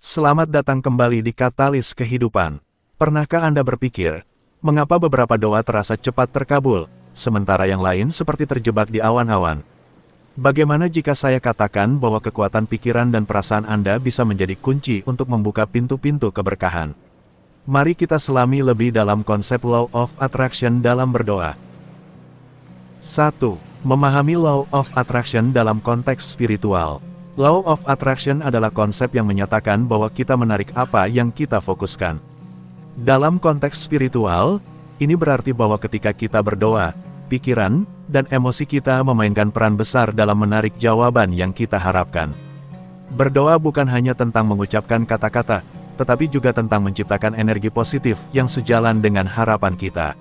Selamat datang kembali di Katalis Kehidupan. Pernahkah Anda berpikir, mengapa beberapa doa terasa cepat terkabul, sementara yang lain seperti terjebak di awan-awan? Bagaimana jika saya katakan bahwa kekuatan pikiran dan perasaan Anda bisa menjadi kunci untuk membuka pintu-pintu keberkahan? Mari kita selami lebih dalam konsep Law of Attraction dalam berdoa. 1. Memahami Law of Attraction dalam konteks spiritual. Law of Attraction adalah konsep yang menyatakan bahwa kita menarik apa yang kita fokuskan. Dalam konteks spiritual, ini berarti bahwa ketika kita berdoa, pikiran dan emosi kita memainkan peran besar dalam menarik jawaban yang kita harapkan. Berdoa bukan hanya tentang mengucapkan kata-kata, tetapi juga tentang menciptakan energi positif yang sejalan dengan harapan kita.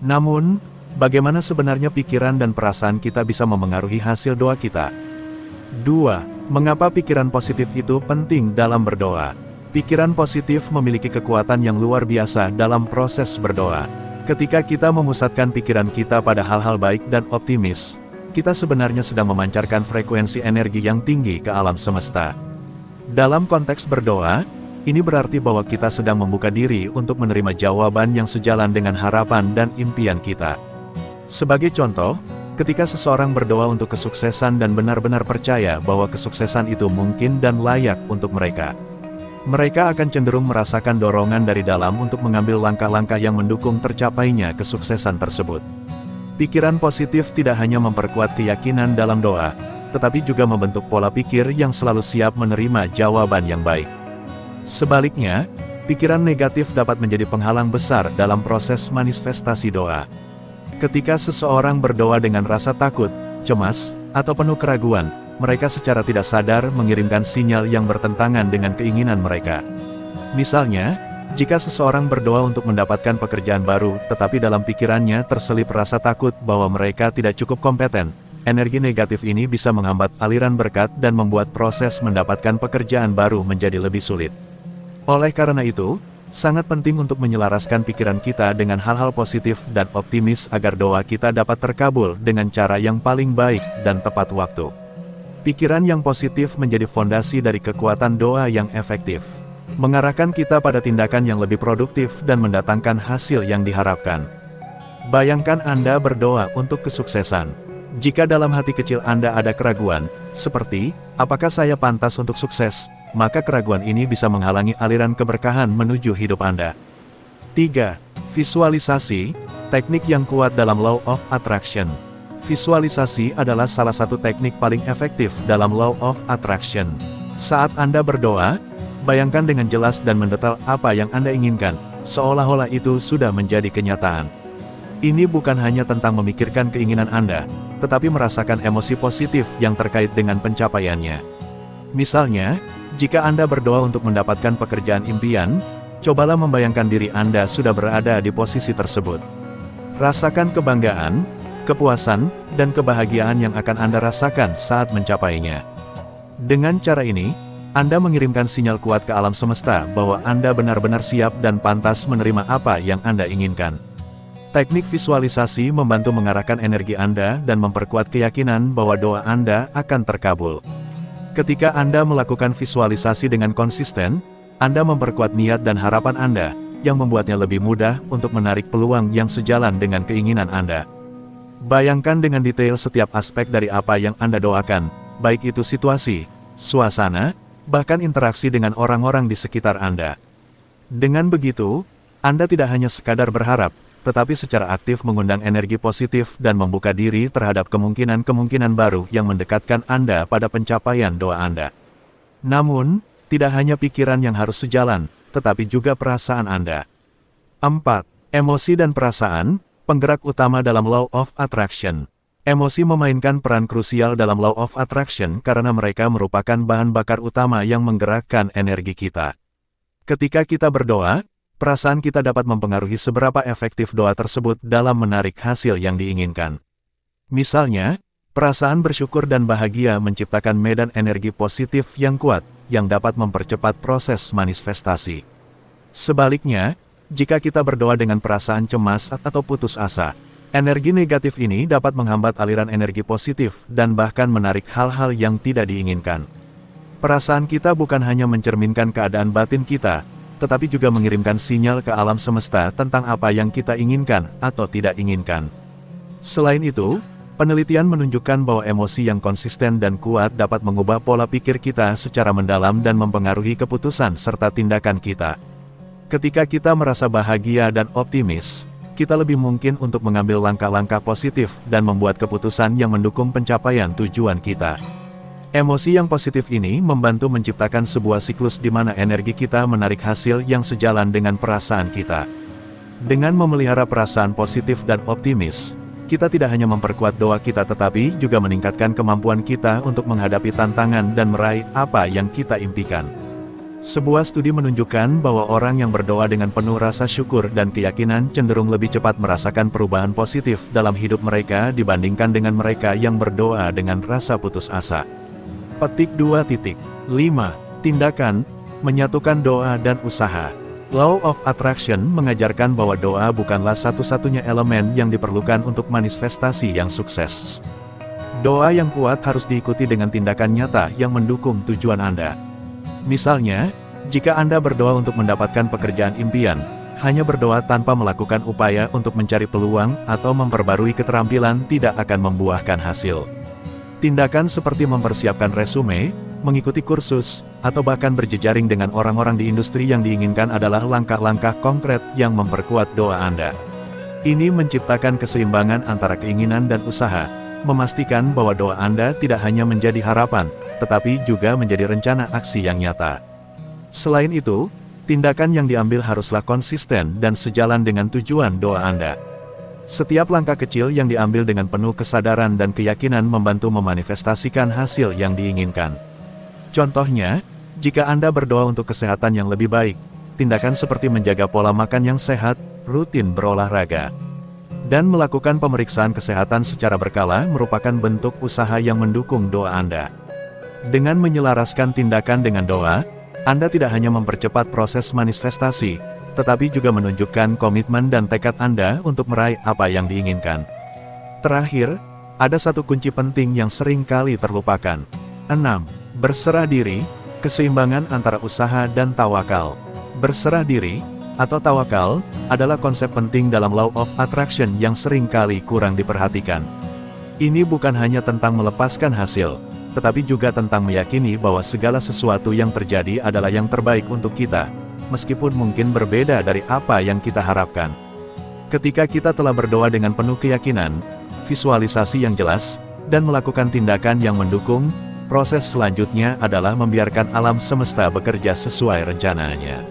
Namun, bagaimana sebenarnya pikiran dan perasaan kita bisa memengaruhi hasil doa kita? 2. Mengapa pikiran positif itu penting dalam berdoa? Pikiran positif memiliki kekuatan yang luar biasa dalam proses berdoa. Ketika kita memusatkan pikiran kita pada hal-hal baik dan optimis, kita sebenarnya sedang memancarkan frekuensi energi yang tinggi ke alam semesta. Dalam konteks berdoa, ini berarti bahwa kita sedang membuka diri untuk menerima jawaban yang sejalan dengan harapan dan impian kita. Sebagai contoh, ketika seseorang berdoa untuk kesuksesan dan benar-benar percaya bahwa kesuksesan itu mungkin dan layak untuk mereka, mereka akan cenderung merasakan dorongan dari dalam untuk mengambil langkah-langkah yang mendukung tercapainya kesuksesan tersebut. Pikiran positif tidak hanya memperkuat keyakinan dalam doa, tetapi juga membentuk pola pikir yang selalu siap menerima jawaban yang baik. Sebaliknya, pikiran negatif dapat menjadi penghalang besar dalam proses manifestasi doa. Ketika seseorang berdoa dengan rasa takut, cemas, atau penuh keraguan, mereka secara tidak sadar mengirimkan sinyal yang bertentangan dengan keinginan mereka. Misalnya, jika seseorang berdoa untuk mendapatkan pekerjaan baru, tetapi dalam pikirannya terselip rasa takut bahwa mereka tidak cukup kompeten, energi negatif ini bisa menghambat aliran berkat dan membuat proses mendapatkan pekerjaan baru menjadi lebih sulit. Oleh karena itu, sangat penting untuk menyelaraskan pikiran kita dengan hal-hal positif dan optimis agar doa kita dapat terkabul dengan cara yang paling baik dan tepat waktu. Pikiran yang positif menjadi fondasi dari kekuatan doa yang efektif, mengarahkan kita pada tindakan yang lebih produktif dan mendatangkan hasil yang diharapkan. Bayangkan Anda berdoa untuk kesuksesan. Jika dalam hati kecil Anda ada keraguan, seperti, apakah saya pantas untuk sukses? Maka keraguan ini bisa menghalangi aliran keberkahan menuju hidup Anda. 3. Visualisasi, teknik yang kuat dalam Law of Attraction. Visualisasi adalah salah satu teknik paling efektif dalam Law of Attraction. Saat Anda berdoa, bayangkan dengan jelas dan mendetail apa yang Anda inginkan, seolah-olah itu sudah menjadi kenyataan. Ini bukan hanya tentang memikirkan keinginan Anda, tetapi merasakan emosi positif yang terkait dengan pencapaiannya. Misalnya, jika Anda berdoa untuk mendapatkan pekerjaan impian, cobalah membayangkan diri Anda sudah berada di posisi tersebut. Rasakan kebanggaan, kepuasan, dan kebahagiaan yang akan Anda rasakan saat mencapainya. Dengan cara ini, Anda mengirimkan sinyal kuat ke alam semesta bahwa Anda benar-benar siap dan pantas menerima apa yang Anda inginkan. Teknik visualisasi membantu mengarahkan energi Anda dan memperkuat keyakinan bahwa doa Anda akan terkabul. Ketika Anda melakukan visualisasi dengan konsisten, Anda memperkuat niat dan harapan Anda, yang membuatnya lebih mudah untuk menarik peluang yang sejalan dengan keinginan Anda. Bayangkan dengan detail setiap aspek dari apa yang Anda doakan, baik itu situasi, suasana, bahkan interaksi dengan orang-orang di sekitar Anda. Dengan begitu, Anda tidak hanya sekadar berharap, tetapi secara aktif mengundang energi positif dan membuka diri terhadap kemungkinan-kemungkinan baru yang mendekatkan Anda pada pencapaian doa Anda. Namun, tidak hanya pikiran yang harus sejalan, tetapi juga perasaan Anda. 4. Emosi dan perasaan, penggerak utama dalam Law of Attraction. Emosi memainkan peran krusial dalam Law of Attraction karena mereka merupakan bahan bakar utama yang menggerakkan energi kita. Ketika kita berdoa, perasaan kita dapat mempengaruhi seberapa efektif doa tersebut dalam menarik hasil yang diinginkan. Misalnya, perasaan bersyukur dan bahagia menciptakan medan energi positif yang kuat, yang dapat mempercepat proses manifestasi. Sebaliknya, jika kita berdoa dengan perasaan cemas atau putus asa, energi negatif ini dapat menghambat aliran energi positif dan bahkan menarik hal-hal yang tidak diinginkan. Perasaan kita bukan hanya mencerminkan keadaan batin kita, tetapi juga mengirimkan sinyal ke alam semesta tentang apa yang kita inginkan atau tidak inginkan. Selain itu, penelitian menunjukkan bahwa emosi yang konsisten dan kuat dapat mengubah pola pikir kita secara mendalam dan mempengaruhi keputusan serta tindakan kita. Ketika kita merasa bahagia dan optimis, kita lebih mungkin untuk mengambil langkah-langkah positif dan membuat keputusan yang mendukung pencapaian tujuan kita. Emosi yang positif ini membantu menciptakan sebuah siklus di mana energi kita menarik hasil yang sejalan dengan perasaan kita. Dengan memelihara perasaan positif dan optimis, kita tidak hanya memperkuat doa kita tetapi juga meningkatkan kemampuan kita untuk menghadapi tantangan dan meraih apa yang kita impikan. Sebuah studi menunjukkan bahwa orang yang berdoa dengan penuh rasa syukur dan keyakinan cenderung lebih cepat merasakan perubahan positif dalam hidup mereka dibandingkan dengan mereka yang berdoa dengan rasa putus asa. Petik 2.5. Tindakan, menyatukan doa dan usaha. Law of Attraction mengajarkan bahwa doa bukanlah satu-satunya elemen yang diperlukan untuk manifestasi yang sukses. Doa yang kuat harus diikuti dengan tindakan nyata yang mendukung tujuan Anda. Misalnya, jika Anda berdoa untuk mendapatkan pekerjaan impian, hanya berdoa tanpa melakukan upaya untuk mencari peluang atau memperbarui keterampilan tidak akan membuahkan hasil. Tindakan seperti mempersiapkan resume, mengikuti kursus, atau bahkan berjejaring dengan orang-orang di industri yang diinginkan adalah langkah-langkah konkret yang memperkuat doa Anda. Ini menciptakan keseimbangan antara keinginan dan usaha, memastikan bahwa doa Anda tidak hanya menjadi harapan, tetapi juga menjadi rencana aksi yang nyata. Selain itu, tindakan yang diambil haruslah konsisten dan sejalan dengan tujuan doa Anda. Setiap langkah kecil yang diambil dengan penuh kesadaran dan keyakinan membantu memanifestasikan hasil yang diinginkan. Contohnya, jika Anda berdoa untuk kesehatan yang lebih baik, tindakan seperti menjaga pola makan yang sehat, rutin berolahraga, dan melakukan pemeriksaan kesehatan secara berkala merupakan bentuk usaha yang mendukung doa Anda. Dengan menyelaraskan tindakan dengan doa, Anda tidak hanya mempercepat proses manifestasi, tetapi juga menunjukkan komitmen dan tekad Anda untuk meraih apa yang diinginkan. Terakhir, ada satu kunci penting yang sering kali terlupakan. 6. Berserah diri, keseimbangan antara usaha dan tawakal. Berserah diri, atau tawakal, adalah konsep penting dalam Law of Attraction yang sering kali kurang diperhatikan. Ini bukan hanya tentang melepaskan hasil, tetapi juga tentang meyakini bahwa segala sesuatu yang terjadi adalah yang terbaik untuk kita, meskipun mungkin berbeda dari apa yang kita harapkan. Ketika kita telah berdoa dengan penuh keyakinan, visualisasi yang jelas, dan melakukan tindakan yang mendukung, proses selanjutnya adalah membiarkan alam semesta bekerja sesuai rencananya.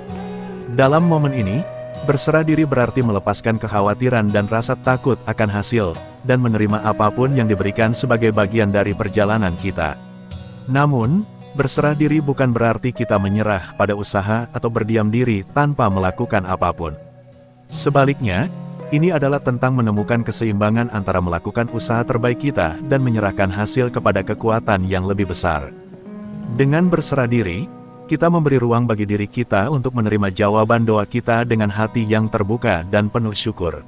Dalam momen ini, berserah diri berarti melepaskan kekhawatiran dan rasa takut akan hasil, dan menerima apapun yang diberikan sebagai bagian dari perjalanan kita. Namun, berserah diri bukan berarti kita menyerah pada usaha atau berdiam diri tanpa melakukan apapun. Sebaliknya, ini adalah tentang menemukan keseimbangan antara melakukan usaha terbaik kita dan menyerahkan hasil kepada kekuatan yang lebih besar. Dengan berserah diri, kita memberi ruang bagi diri kita untuk menerima jawaban doa kita dengan hati yang terbuka dan penuh syukur,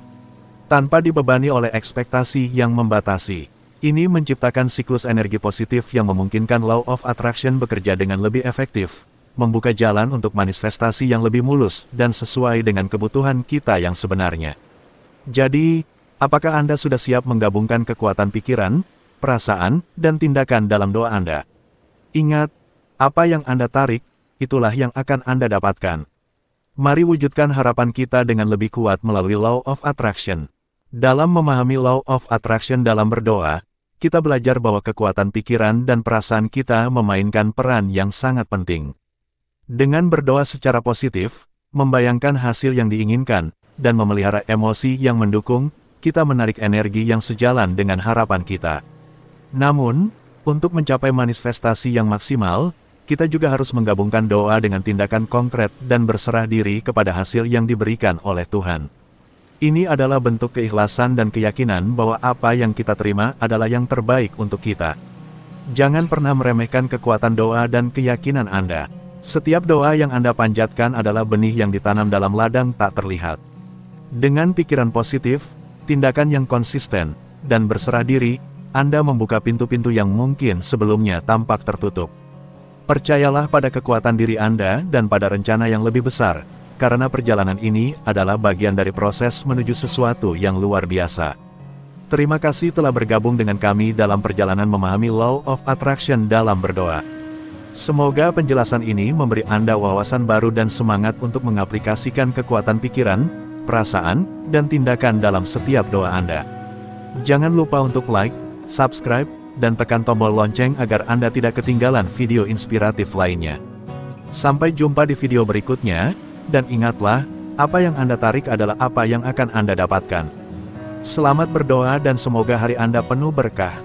tanpa dibebani oleh ekspektasi yang membatasi. Ini menciptakan siklus energi positif yang memungkinkan Law of Attraction bekerja dengan lebih efektif, membuka jalan untuk manifestasi yang lebih mulus dan sesuai dengan kebutuhan kita yang sebenarnya. Jadi, apakah Anda sudah siap menggabungkan kekuatan pikiran, perasaan, dan tindakan dalam doa Anda? Ingat, apa yang Anda tarik, itulah yang akan Anda dapatkan. Mari wujudkan harapan kita dengan lebih kuat melalui Law of Attraction. Dalam memahami Law of Attraction dalam berdoa, kita belajar bahwa kekuatan pikiran dan perasaan kita memainkan peran yang sangat penting. Dengan berdoa secara positif, membayangkan hasil yang diinginkan, dan memelihara emosi yang mendukung, kita menarik energi yang sejalan dengan harapan kita. Namun, untuk mencapai manifestasi yang maksimal, kita juga harus menggabungkan doa dengan tindakan konkret dan berserah diri kepada hasil yang diberikan oleh Tuhan. Ini adalah bentuk keikhlasan dan keyakinan bahwa apa yang kita terima adalah yang terbaik untuk kita. Jangan pernah meremehkan kekuatan doa dan keyakinan Anda. Setiap doa yang Anda panjatkan adalah benih yang ditanam dalam ladang tak terlihat. Dengan pikiran positif, tindakan yang konsisten, dan berserah diri, Anda membuka pintu-pintu yang mungkin sebelumnya tampak tertutup. Percayalah pada kekuatan diri Anda dan pada rencana yang lebih besar, karena perjalanan ini adalah bagian dari proses menuju sesuatu yang luar biasa. Terima kasih telah bergabung dengan kami dalam perjalanan memahami Law of Attraction dalam berdoa. Semoga penjelasan ini memberi Anda wawasan baru dan semangat untuk mengaplikasikan kekuatan pikiran, perasaan, dan tindakan dalam setiap doa Anda. Jangan lupa untuk like, subscribe, dan tekan tombol lonceng agar Anda tidak ketinggalan video inspiratif lainnya. Sampai jumpa di video berikutnya, dan ingatlah, apa yang Anda tarik adalah apa yang akan Anda dapatkan. Selamat berdoa dan semoga hari Anda penuh berkah.